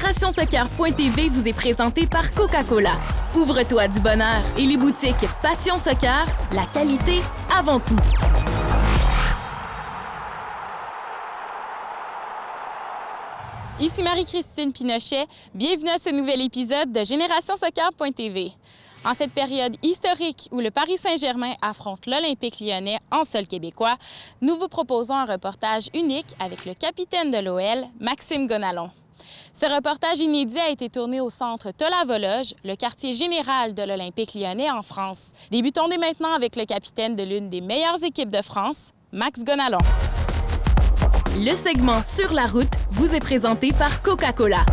GénérationSoccer.tv vous est présenté par Coca-Cola. Ouvre-toi du bonheur et les boutiques Passion Soccer, la qualité avant tout. Ici Marie-Christine Pinochet, bienvenue à ce nouvel épisode de GénérationSoccer.tv. En cette période historique où le Paris Saint-Germain affronte l'Olympique lyonnais en sol québécois, nous vous proposons un reportage unique avec le capitaine de l'OL, Maxime Gonalon. Ce reportage inédit a été tourné au centre Tola-Vologe, le quartier général de l'Olympique lyonnais en France. Débutons dès maintenant avec le capitaine de l'une des meilleures équipes de France, Max Gonalon. Le segment Sur la route vous est présenté par Coca-Cola.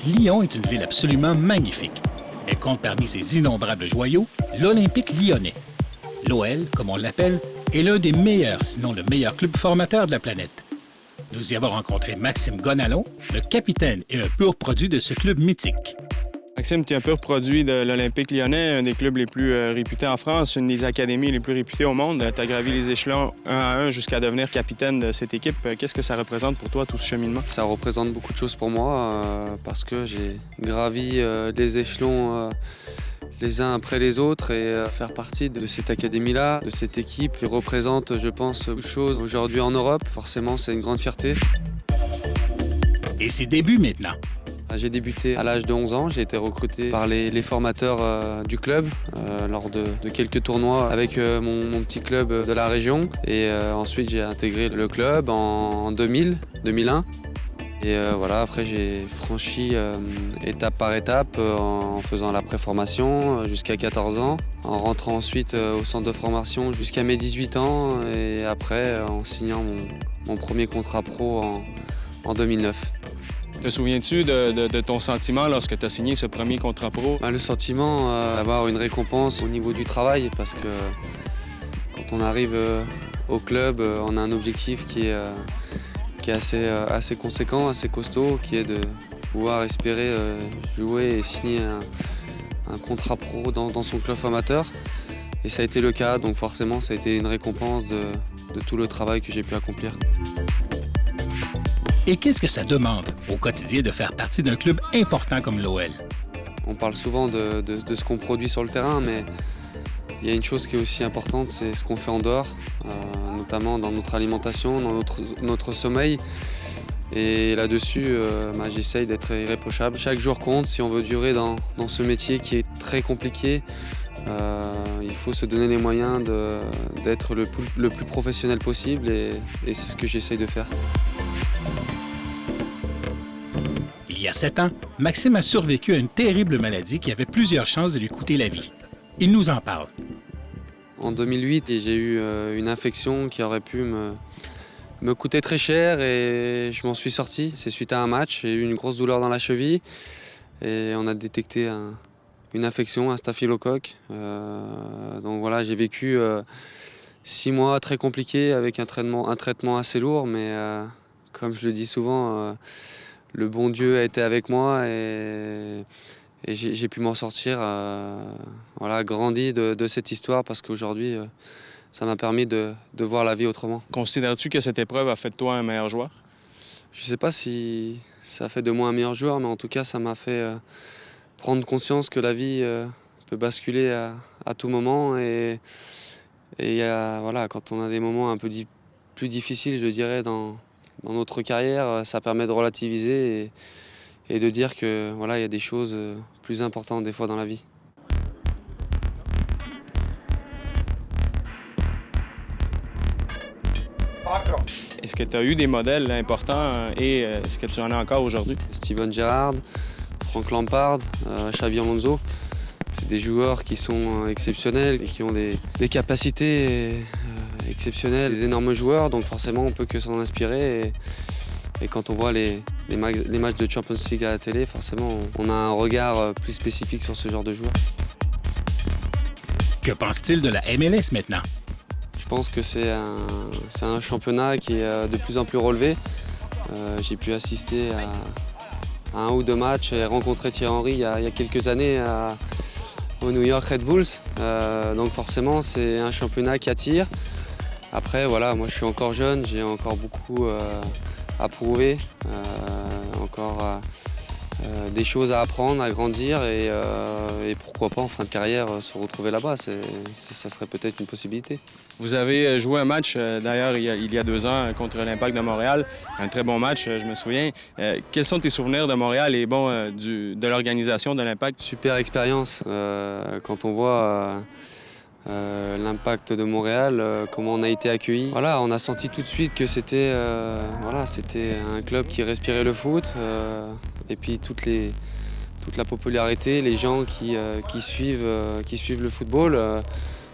Lyon est une ville absolument magnifique. Elle compte parmi ses innombrables joyaux l'Olympique lyonnais. L'OL, comme on l'appelle, est l'un des meilleurs, sinon le meilleur club formateur de la planète. Nous y avons rencontré Maxime Gonalon, le capitaine et un pur produit de ce club mythique. Maxime, tu es un pur produit de l'Olympique lyonnais, un des clubs les plus réputés en France, une des académies les plus réputées au monde. Tu as gravi les échelons un à un jusqu'à devenir capitaine de cette équipe. Qu'est-ce que ça représente pour toi, tout ce cheminement? Ça représente beaucoup de choses pour moi parce que j'ai gravi les échelons les uns après les autres et faire partie de cette académie-là, de cette équipe qui représente, je pense, beaucoup de choses aujourd'hui en Europe. Forcément, c'est une grande fierté. Et ses débuts maintenant. J'ai débuté à l'âge de 11 ans, j'ai été recruté par les formateurs du club lors de quelques tournois avec mon petit club de la région. Et ensuite j'ai intégré le club en 2001. Et voilà, après j'ai franchi étape par étape en faisant la préformation jusqu'à 14 ans, en rentrant ensuite au centre de formation jusqu'à mes 18 ans et après en signant mon premier contrat pro en 2009. Te souviens-tu de ton sentiment lorsque tu as signé ce premier contrat pro? Le sentiment d'avoir une récompense au niveau du travail, parce que quand on arrive au club, on a un objectif qui est assez conséquent, assez costaud, qui est de pouvoir espérer jouer et signer un contrat pro dans son club formateur. Et ça a été le cas, donc forcément ça a été une récompense de tout le travail que j'ai pu accomplir. Et qu'est-ce que ça demande au quotidien de faire partie d'un club important comme l'OL? On parle souvent de ce qu'on produit sur le terrain, mais il y a une chose qui est aussi importante, c'est ce qu'on fait en dehors, notamment dans notre alimentation, dans notre sommeil. Et là-dessus, j'essaye d'être irréprochable. Chaque jour compte si on veut durer dans ce métier qui est très compliqué. Il faut se donner les moyens d'être le plus professionnel possible et c'est ce que j'essaye de faire. Il y a 7 ans, Maxime a survécu à une terrible maladie qui avait plusieurs chances de lui coûter la vie. Il nous en parle. En 2008, j'ai eu une infection qui aurait pu me coûter très cher et je m'en suis sorti. C'est suite à un match, j'ai eu une grosse douleur dans la cheville et on a détecté une infection, un staphylocoque. Donc voilà, j'ai vécu 6 mois très compliqués avec un traitement assez lourd, mais comme je le dis souvent, le bon Dieu a été avec moi et j'ai pu m'en sortir, grandi de cette histoire parce qu'aujourd'hui, ça m'a permis de voir la vie autrement. Considères-tu que cette épreuve a fait de toi un meilleur joueur? Je ne sais pas si ça a fait de moi un meilleur joueur, mais en tout cas, ça m'a fait prendre conscience que la vie peut basculer à tout moment. Et quand on a des moments un peu plus difficiles, je dirais, dans notre carrière, ça permet de relativiser et de dire que il y a des choses plus importantes des fois dans la vie. Est-ce que tu as eu des modèles importants et est-ce que tu en as encore aujourd'hui? Steven Gerrard, Frank Lampard, Xabi Alonso, c'est des joueurs qui sont exceptionnels et qui ont des capacités exceptionnelles, des énormes joueurs, donc forcément on peut que s'en inspirer. Et quand on voit les matchs de Champions League à la télé, forcément on a un regard plus spécifique sur ce genre de joueurs. Que pense-t-il de la MLS maintenant? Je pense que c'est un championnat qui est de plus en plus relevé. J'ai pu assister à un ou deux matchs et rencontrer Thierry Henry il y a quelques années au New York Red Bulls. Donc forcément, c'est un championnat qui attire, Après, voilà, moi je suis encore jeune, j'ai encore beaucoup à prouver, encore des choses à apprendre, à grandir et pourquoi pas en fin de carrière se retrouver là-bas, ça serait peut-être une possibilité. Vous avez joué un match, d'ailleurs, il y a 2 ans contre l'Impact de Montréal. Un très bon match, je me souviens. Quels sont tes souvenirs de Montréal et de l'organisation de l'Impact? Super expérience. Quand on voit l'Impact de Montréal, comment on a été accueillis. Voilà, on a senti tout de suite que c'était un club qui respirait le foot. Et puis toute la popularité, les gens qui suivent le football.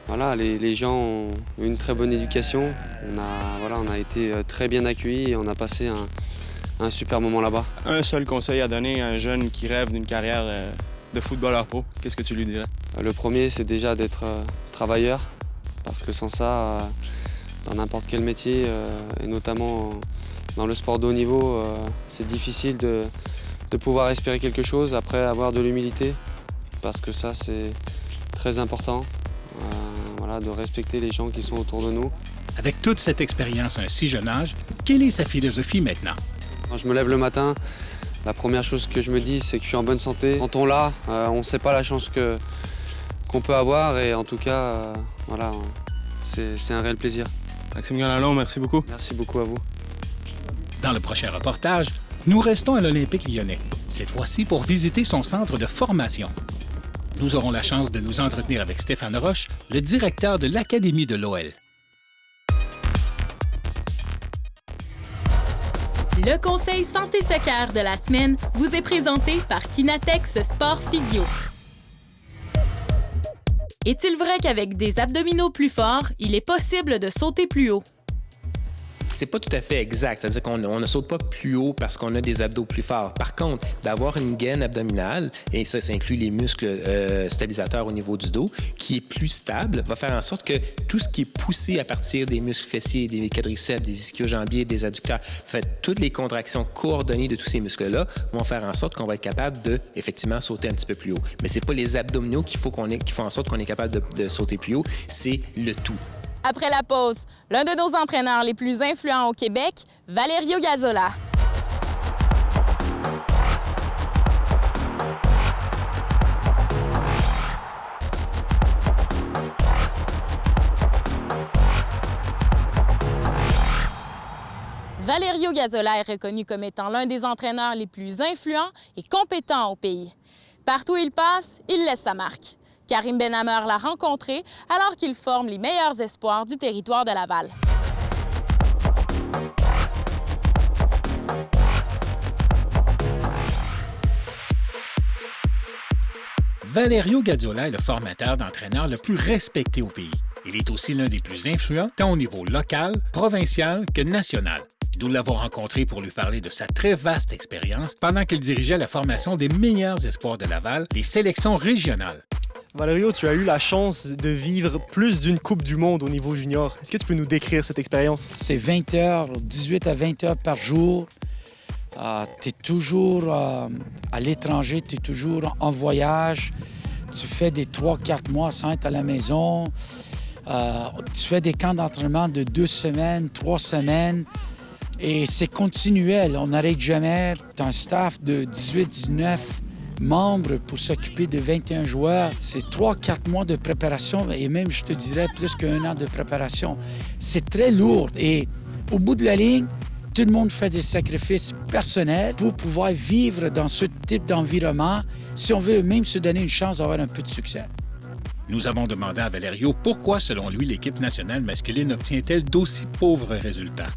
Voilà, les gens ont une très bonne éducation. On a été très bien accueillis et on a passé un super moment là-bas. Un seul conseil à donner à un jeune qui rêve d'une carrière de footballeur pro, qu'est-ce que tu lui dirais? Le premier, c'est déjà d'être travailleur, parce que sans ça, dans n'importe quel métier, et notamment dans le sport de haut niveau, c'est difficile de pouvoir espérer quelque chose, après avoir de l'humilité, parce que ça, c'est très important, de respecter les gens qui sont autour de nous. Avec toute cette expérience à un si jeune âge, quelle est sa philosophie maintenant? Quand je me lève le matin, la première chose que je me dis, c'est que je suis en bonne santé. Quand on l'a, on ne sait pas la chance qu'on peut avoir et en tout cas, c'est un réel plaisir. Maxime Gandalon, merci beaucoup. Merci beaucoup à vous. Dans le prochain reportage, nous restons à l'Olympique lyonnais, cette fois-ci pour visiter son centre de formation. Nous aurons la chance de nous entretenir avec Stéphane Roche, le directeur de l'Académie de l'OL. Le conseil santé soccer de la semaine vous est présenté par Kinatex Sport Physio. Est-il vrai qu'avec des abdominaux plus forts, il est possible de sauter plus haut? C'est pas tout à fait exact, c'est-à-dire qu'on ne saute pas plus haut parce qu'on a des abdos plus forts. Par contre, d'avoir une gaine abdominale, et ça inclut les muscles stabilisateurs au niveau du dos, qui est plus stable, va faire en sorte que tout ce qui est poussé à partir des muscles fessiers, des quadriceps, des ischio-jambiers, des adducteurs, toutes les contractions coordonnées de tous ces muscles-là vont faire en sorte qu'on va être capable de, effectivement, sauter un petit peu plus haut. Mais c'est pas les abdominaux qui font en sorte qu'on est capable de sauter plus haut, c'est le tout. Après la pause, l'un de nos entraîneurs les plus influents au Québec, Valerio Gazzola. Valerio Gazzola est reconnu comme étant l'un des entraîneurs les plus influents et compétents au pays. Partout où il passe, il laisse sa marque. Karim Benhammer l'a rencontré alors qu'il forme les meilleurs espoirs du territoire de Laval. Valerio Gazzola est le formateur d'entraîneurs le plus respecté au pays. Il est aussi l'un des plus influents tant au niveau local, provincial que national. Nous l'avons rencontré pour lui parler de sa très vaste expérience pendant qu'il dirigeait la formation des meilleurs espoirs de Laval, les sélections régionales. Valerio, tu as eu la chance de vivre plus d'une Coupe du Monde au niveau junior. Est-ce que tu peux nous décrire cette expérience? C'est 20 heures, 18 à 20 heures par jour. Tu es toujours à l'étranger, tu es toujours en voyage. Tu fais des 3-4 mois sans être à la maison. Tu fais des camps d'entraînement de 2 semaines, 3 semaines. Et c'est continuel, on n'arrête jamais. Tu as un staff de 18-19 membres pour s'occuper de 21 joueurs. C'est 3-4 mois de préparation et même, je te dirais, plus qu'1 an de préparation. C'est très lourd et au bout de la ligne, tout le monde fait des sacrifices personnels pour pouvoir vivre dans ce type d'environnement si on veut même se donner une chance d'avoir un peu de succès. Nous avons demandé à Valerio pourquoi, selon lui, l'équipe nationale masculine obtient-elle d'aussi pauvres résultats.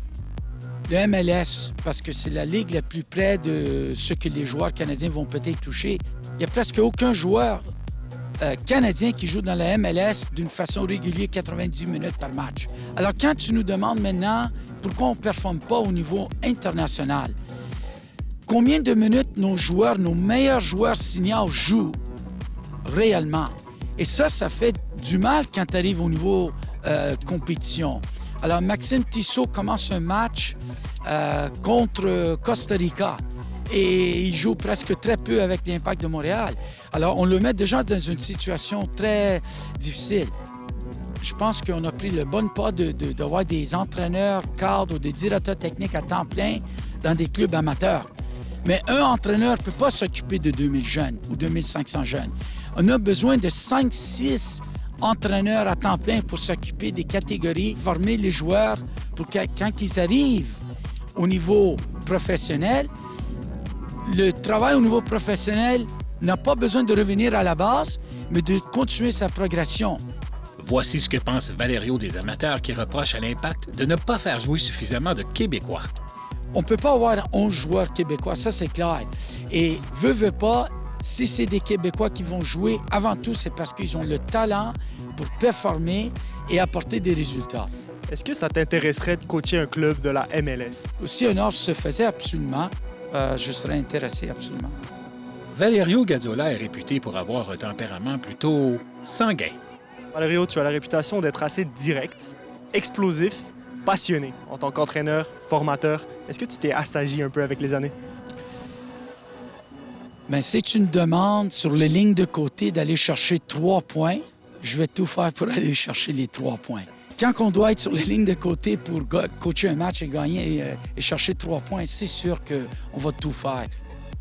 Le MLS, parce que c'est la ligue la plus près de ce que les joueurs canadiens vont peut-être toucher. Il n'y a presque aucun joueur canadien qui joue dans la MLS d'une façon régulière 90 minutes par match. Alors, quand tu nous demandes maintenant pourquoi on ne performe pas au niveau international, combien de minutes nos meilleurs joueurs seniors jouent réellement? Et ça fait du mal quand tu arrives au niveau compétition. Alors, Maxime Tissot commence un match contre Costa Rica et il joue presque très peu avec l'Impact de Montréal. Alors, on le met déjà dans une situation très difficile. je pense qu'on a pris le bon pas d'avoir des entraîneurs, cadres ou des directeurs techniques à temps plein dans des clubs amateurs. Mais un entraîneur ne peut pas s'occuper de 2000 jeunes ou 2500 jeunes. On a besoin de 5-6 entraîneurs à temps plein pour s'occuper des catégories, former les joueurs pour que quand ils arrivent au niveau professionnel, le travail au niveau professionnel n'a pas besoin de revenir à la base, mais de continuer sa progression. Voici ce que pense Valerio des amateurs qui reproche à l'Impact de ne pas faire jouer suffisamment de Québécois. On ne peut pas avoir 11 joueurs québécois, ça c'est clair. Et veut pas, si c'est des Québécois qui vont jouer, avant tout, c'est parce qu'ils ont le talent pour performer et apporter des résultats. Est-ce que ça t'intéresserait de coacher un club de la MLS? Si une offre se faisait, absolument, je serais intéressé, absolument. Valerio Gazzola est réputé pour avoir un tempérament plutôt sanguin. Valerio, tu as la réputation d'être assez direct, explosif, passionné en tant qu'entraîneur, formateur. Est-ce que tu t'es assagi un peu avec les années? Bien, si tu me demandes sur les lignes de côté d'aller chercher 3 points, je vais tout faire pour aller chercher les 3 points. Quand on doit être sur les lignes de côté pour coacher un match et gagner et chercher 3 points, c'est sûr qu'on va tout faire.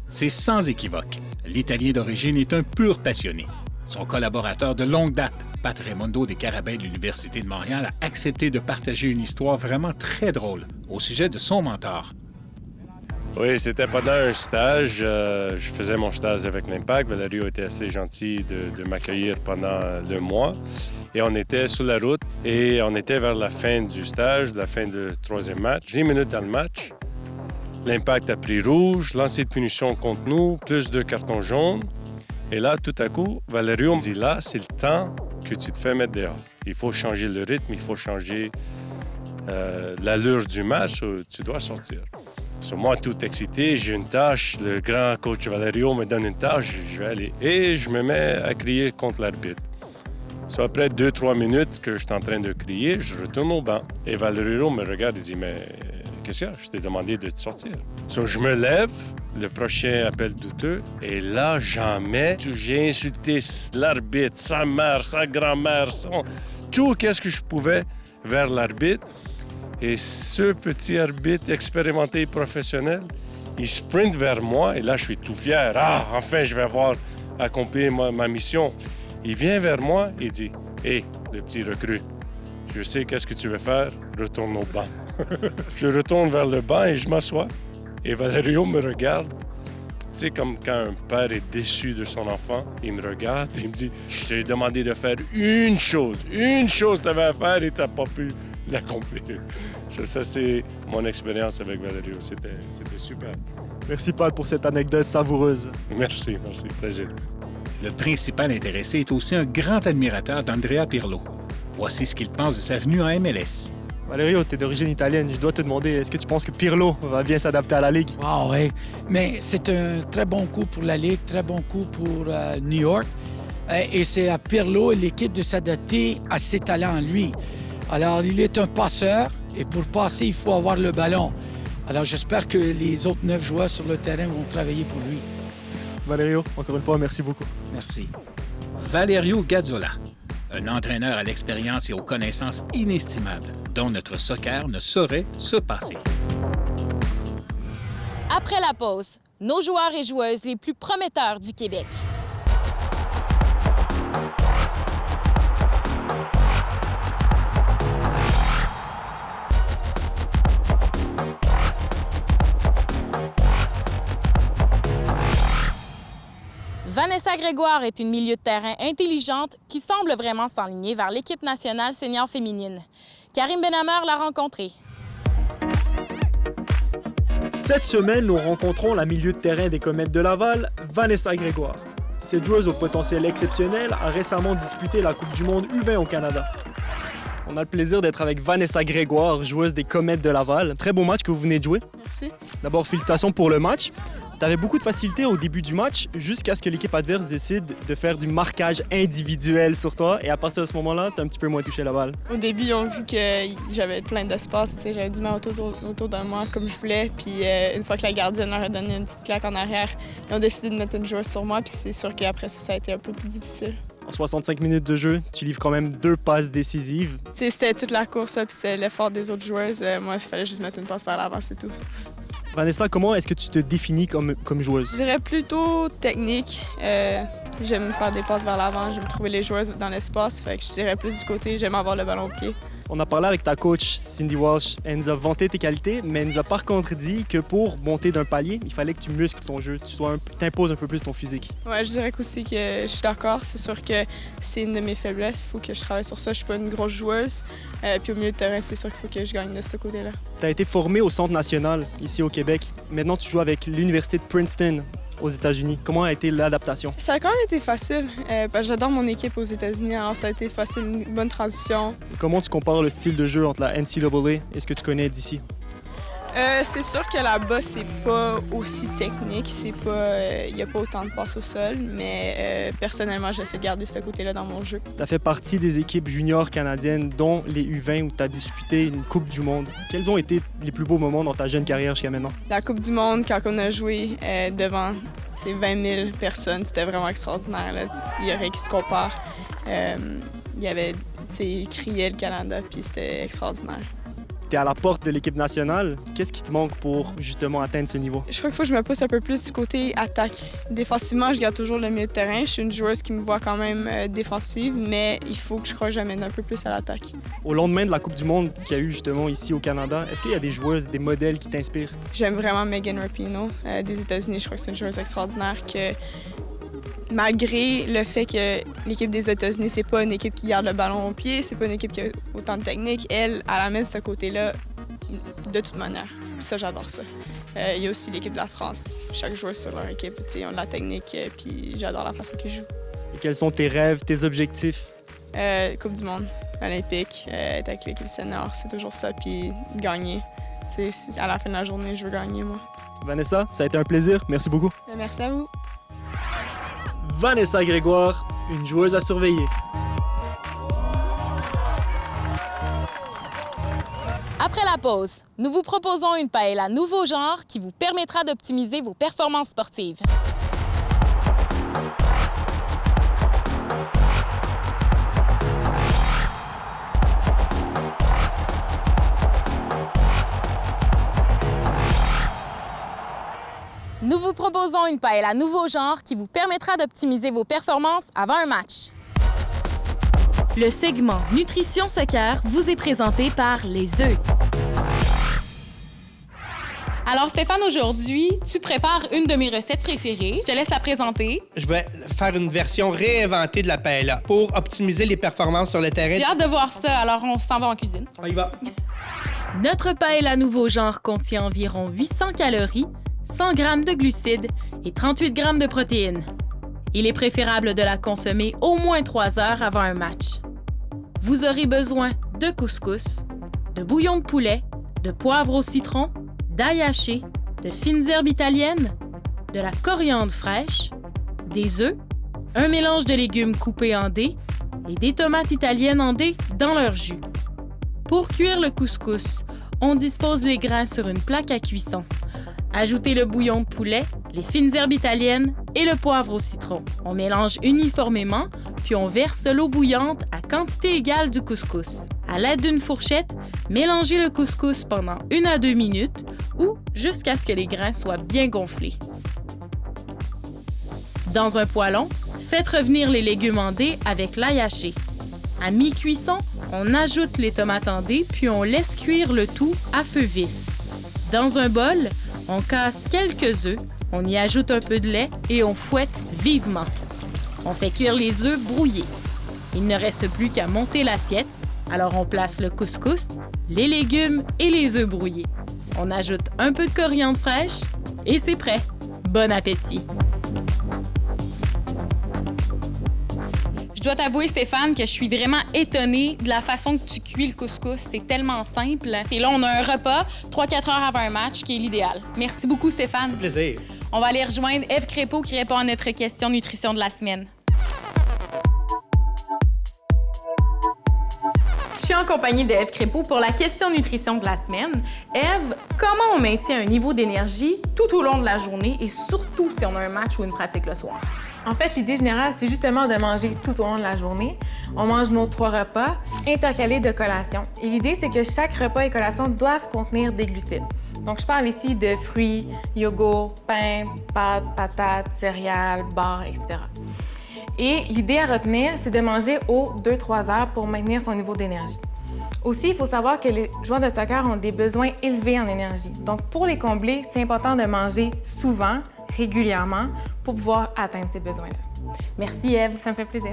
C'est sans équivoque. L'Italien d'origine est un pur passionné. Son collaborateur de longue date, Pat Raimondo des Carabins de l'Université de Montréal, a accepté de partager une histoire vraiment très drôle au sujet de son mentor. Oui, c'était pendant un stage. Je faisais mon stage avec l'Impact. Valerio était assez gentil de m'accueillir pendant le mois. Et on était sur la route et on était vers la fin du stage, la fin du 3e match. 10 minutes dans le match, l'Impact a pris rouge, lancé de punition contre nous, plus 2 cartons jaunes. Et là, tout à coup, Valerio me dit, là, c'est le temps que tu te fais mettre dehors. Il faut changer le rythme, il faut changer l'allure du match, tu dois sortir. Sur moi, tout excité, j'ai une tâche, le grand coach Valerio me donne une tâche, je vais aller. Et je me mets à crier contre l'arbitre. Soit après 2-3 minutes que je suis en train de crier, je retourne au banc. Et Valerio me regarde et dit, mais qu'est-ce qu'il y a? Je t'ai demandé de te sortir. So, je me lève, le prochain appel douteux, et là, jamais j'ai insulté l'arbitre, sa mère, sa grand-mère, tout qu'est-ce que je pouvais vers l'arbitre. Et ce petit arbitre expérimenté et professionnel, il sprint vers moi, et là, je suis tout fier. Ah, enfin, je vais avoir accompli ma mission. Il vient vers moi et dit, « Hé, le petit recrue, je sais qu'est-ce que tu veux faire, retourne au banc. » Je retourne vers le banc et je m'assois. Et Valerio me regarde. Tu sais, comme quand un père est déçu de son enfant, il me regarde et il me dit, « Je t'ai demandé de faire une chose tu avais à faire et tu n'as pas pu l'accomplir. » Ça, c'est mon expérience avec Valerio. C'était super. Merci, Pat, pour cette anecdote savoureuse. Merci, plaisir. Le principal intéressé est aussi un grand admirateur d'Andrea Pirlo. Voici ce qu'il pense de sa venue en MLS. Valerio, tu es d'origine italienne. Je dois te demander, est-ce que tu penses que Pirlo va bien s'adapter à la Ligue? Wow, oui. Mais c'est un très bon coup pour la Ligue, très bon coup pour New York. Et c'est à Pirlo et l'équipe de s'adapter à ses talents, lui. Alors, il est un passeur et pour passer, il faut avoir le ballon. Alors, j'espère que les autres 9 joueurs sur le terrain vont travailler pour lui. Valerio, encore une fois, merci beaucoup. Merci. Valerio Gazzola, un entraîneur à l'expérience et aux connaissances inestimables, dont notre soccer ne saurait se passer. Après la pause, nos joueurs et joueuses les plus prometteurs du Québec. Vanessa Grégoire est une milieu de terrain intelligente qui semble vraiment s'enligner vers l'équipe nationale senior féminine. Karim Benhamer l'a rencontrée. Cette semaine, nous rencontrons la milieu de terrain des Comètes de Laval, Vanessa Grégoire. Cette joueuse au potentiel exceptionnel a récemment disputé la Coupe du monde U20 au Canada. On a le plaisir d'être avec Vanessa Grégoire, joueuse des Comètes de Laval. Très beau match que vous venez de jouer. Merci. D'abord, félicitations pour le match. Tu avais beaucoup de facilité au début du match jusqu'à ce que l'équipe adverse décide de faire du marquage individuel sur toi. Et à partir de ce moment-là, tu as un petit peu moins touché la balle. Au début, ils ont vu que j'avais plein d'espace. J'avais 10 mètres autour de moi comme je voulais. Puis une fois que la gardienne leur a donné une petite claque en arrière, ils ont décidé de mettre une joueuse sur moi. Puis c'est sûr qu'après ça a été un peu plus difficile. En 65 minutes de jeu, tu livres quand même 2 passes décisives. C'était toute la course, puis c'était l'effort des autres joueuses. Moi, il fallait juste mettre une passe vers l'avant, c'est tout. Vanessa, comment est-ce que tu te définis comme joueuse? Je dirais plutôt technique. J'aime faire des passes vers l'avant, j'aime trouver les joueuses dans l'espace. Fait que je dirais plus du côté, j'aime avoir le ballon au pied. On a parlé avec ta coach, Cindy Walsh. Elle nous a vanté tes qualités, mais elle nous a par contre dit que pour monter d'un palier, il fallait que tu muscles ton jeu, tu t'imposes un peu plus ton physique. Ouais, je dirais aussi que je suis d'accord. C'est sûr que c'est une de mes faiblesses. Il faut que je travaille sur ça. Je suis pas une grosse joueuse. Puis au milieu de terrain, c'est sûr qu'il faut que je gagne de ce côté-là. Tu as été formée au Centre national, ici au Québec. Maintenant, tu joues avec l'Université de Princeton, aux États-Unis. Comment a été l'adaptation? Ça a quand même été facile. Parce que j'adore mon équipe aux États-Unis, alors ça a été facile, une bonne transition. Comment tu compares le style de jeu entre la NCAA et ce que tu connais d'ici? C'est sûr que là-bas, c'est pas aussi technique. Il n'y a pas autant de passes au sol, mais personnellement, j'essaie de garder ce côté-là dans mon jeu. Tu as fait partie des équipes juniors canadiennes, dont les U20, où tu as disputé une Coupe du Monde. Quels ont été les plus beaux moments dans ta jeune carrière jusqu'à maintenant? La Coupe du Monde, quand on a joué devant 20 000 personnes, c'était vraiment extraordinaire. Là. Il n'y a rien qui se compare. Il y avait, criait le Canada, puis c'était extraordinaire. Tu es à la porte de l'équipe nationale. Qu'est-ce qui te manque pour justement atteindre ce niveau? Je crois qu'il faut que je me pousse un peu plus du côté attaque. Défensivement, je garde toujours le milieu de terrain. Je suis une joueuse qui me voit quand même défensive, mais il faut que je crois que j'amène un peu plus à l'attaque. Au lendemain de la Coupe du Monde qu'il y a eu justement ici au Canada, est-ce qu'il y a des joueuses, des modèles qui t'inspirent? J'aime vraiment Megan Rapinoe des États-Unis. Je crois que c'est une joueuse extraordinaire que... Malgré le fait que l'équipe des États-Unis, c'est pas une équipe qui garde le ballon au pied, c'est pas une équipe qui a autant de technique, elle amène ce côté-là de toute manière. Puis ça, j'adore ça. Il y a aussi l'équipe de la France. Chaque joueur sur leur équipe, on a de la technique, puis j'adore la façon qu'ils jouent. Et quels sont tes rêves, tes objectifs? Coupe du monde, olympique, être avec l'équipe senior, c'est toujours ça, puis gagner. À la fin de la journée, je veux gagner, moi. Vanessa, ça a été un plaisir. Merci beaucoup. Merci à vous. Vanessa Grégoire, une joueuse à surveiller. Après la pause, nous vous proposons une paella nouveau genre qui vous permettra d'optimiser vos performances sportives. Nous vous proposons une paella nouveau genre qui vous permettra d'optimiser vos performances avant un match. Le segment Nutrition Soccer vous est présenté par les œufs. Alors Stéphane, aujourd'hui, tu prépares une de mes recettes préférées. Je te laisse la présenter. Je vais faire une version réinventée de la paella pour optimiser les performances sur le terrain. J'ai hâte de voir ça, alors on s'en va en cuisine. On y va. Notre paella nouveau genre contient environ 800 calories, 100 g de glucides et 38 g de protéines. Il est préférable de la consommer au moins 3 heures avant un match. Vous aurez besoin de couscous, de bouillon de poulet, de poivre au citron, d'ail haché, de fines herbes italiennes, de la coriandre fraîche, des œufs, un mélange de légumes coupés en dés et des tomates italiennes en dés dans leur jus. Pour cuire le couscous, on dispose les grains sur une plaque à cuisson. Ajoutez le bouillon de poulet, les fines herbes italiennes et le poivre au citron. On mélange uniformément, puis on verse l'eau bouillante à quantité égale du couscous. À l'aide d'une fourchette, mélangez le couscous pendant 1 à 2 minutes ou jusqu'à ce que les grains soient bien gonflés. Dans un poêlon, faites revenir les légumes en dés avec l'ail haché. À mi-cuisson, on ajoute les tomates en dés, puis on laisse cuire le tout à feu vif. Dans un bol, on casse quelques œufs, on y ajoute un peu de lait et on fouette vivement. On fait cuire les œufs brouillés. Il ne reste plus qu'à monter l'assiette, alors on place le couscous, les légumes et les œufs brouillés. On ajoute un peu de coriandre fraîche et c'est prêt. Bon appétit! Je dois t'avouer, Stéphane, que je suis vraiment étonnée de la façon que tu cuis le couscous. C'est tellement simple. Et là, on a un repas 3-4 heures avant un match qui est l'idéal. Merci beaucoup, Stéphane. Plaisir. On va aller rejoindre Ève Crépeau qui répond à notre question nutrition de la semaine. Je suis en compagnie d'Ève Crépeau pour la question nutrition de la semaine. Ève, comment on maintient un niveau d'énergie tout au long de la journée et surtout si on a un match ou une pratique le soir? En fait, l'idée générale, c'est justement de manger tout au long de la journée. On mange nos 3 repas intercalés de collations. Et l'idée, c'est que chaque repas et collation doivent contenir des glucides. Donc, je parle ici de fruits, yogourt, pain, pâtes, patates, céréales, barres, etc. Et l'idée à retenir, c'est de manger aux 2-3 heures pour maintenir son niveau d'énergie. Aussi, il faut savoir que les joueurs de soccer ont des besoins élevés en énergie. Donc, pour les combler, c'est important de manger souvent, régulièrement, pour pouvoir atteindre ces besoins-là. Merci, Ève, ça me fait plaisir.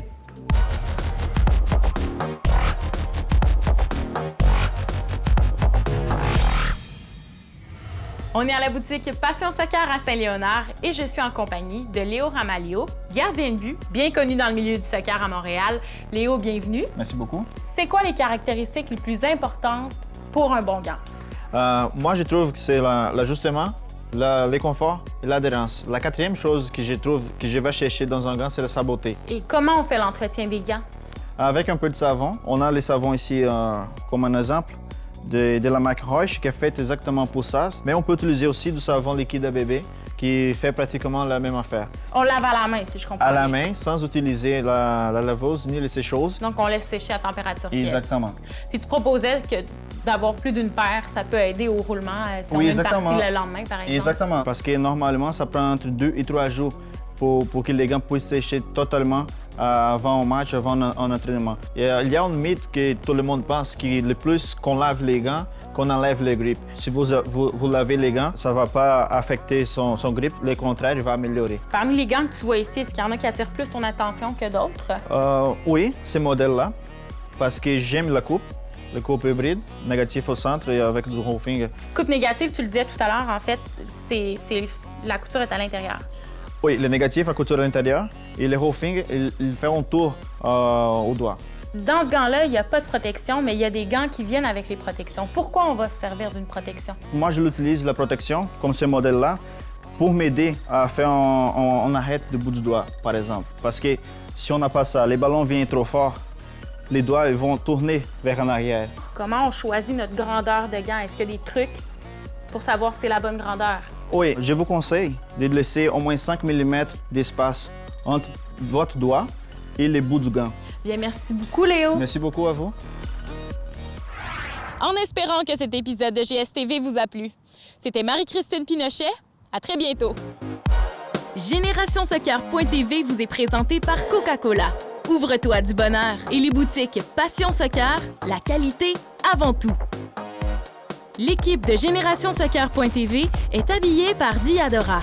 On est à la boutique Passion Soccer à Saint-Léonard et je suis en compagnie de Léo Ramalho, gardien de but, bien connu dans le milieu du soccer à Montréal. Léo, bienvenue. Merci beaucoup. C'est quoi les caractéristiques les plus importantes pour un bon gant? Moi, je trouve que c'est l'ajustement, le confort et l'adhérence. La quatrième chose que je trouve que je vais chercher dans un gant, c'est la saboter. Et comment on fait l'entretien des gants? Avec un peu de savon. On a les savons ici comme un exemple. De la marque Roche qui est faite exactement pour ça. Mais on peut utiliser aussi du savon liquide à bébé qui fait pratiquement la même affaire. On lave à la main, si je comprends À bien. la main, sans utiliser la laveuse ni les sécheuses. Donc, on laisse sécher à température tiède. Exactement. Puis tu proposais que d'avoir plus d'une paire, ça peut aider au roulement si on a une partie le lendemain, par exemple. Exactement. Parce que normalement, ça prend entre 2 et 3 jours pour que les gants puissent sécher totalement avant un match, avant un entraînement. Et, il y a un mythe que tout le monde pense que le plus qu'on lave les gants, qu'on enlève le grip. Si vous lavez les gants, ça ne va pas affecter son grip, le contraire, il va améliorer. Parmi les gants que tu vois ici, est-ce qu'il y en a qui attirent plus ton attention que d'autres? Oui, ces modèles-là, parce que j'aime la coupe hybride, négatif au centre et avec du roofing. Coupe négative, tu le disais tout à l'heure, en fait, la couture est à l'intérieur. Oui, le négatif à couture à l'intérieur et le roofing, il fait un tour au doigt. Dans ce gant-là, il n'y a pas de protection, mais il y a des gants qui viennent avec les protections. Pourquoi on va se servir d'une protection? Moi, je l'utilise, la protection, comme ce modèle-là, pour m'aider à faire un arrêt de bout du doigt, par exemple. Parce que si on n'a pas ça, les ballons viennent trop fort, les doigts ils vont tourner vers en arrière. Comment on choisit notre grandeur de gants? Est-ce qu'il y a des trucs pour savoir si c'est la bonne grandeur? Oui, je vous conseille de laisser au moins 5 mm d'espace entre votre doigt et les bouts du gant. Bien, merci beaucoup, Léo. Merci beaucoup à vous. En espérant que cet épisode de GSTV vous a plu. C'était Marie-Christine Pinochet. À très bientôt. GénérationSoccer.tv vous est présenté par Coca-Cola. Ouvre-toi du bonheur et les boutiques Passion Soccer, la qualité avant tout. L'équipe de GénérationSoccer.tv est habillée par Diadora.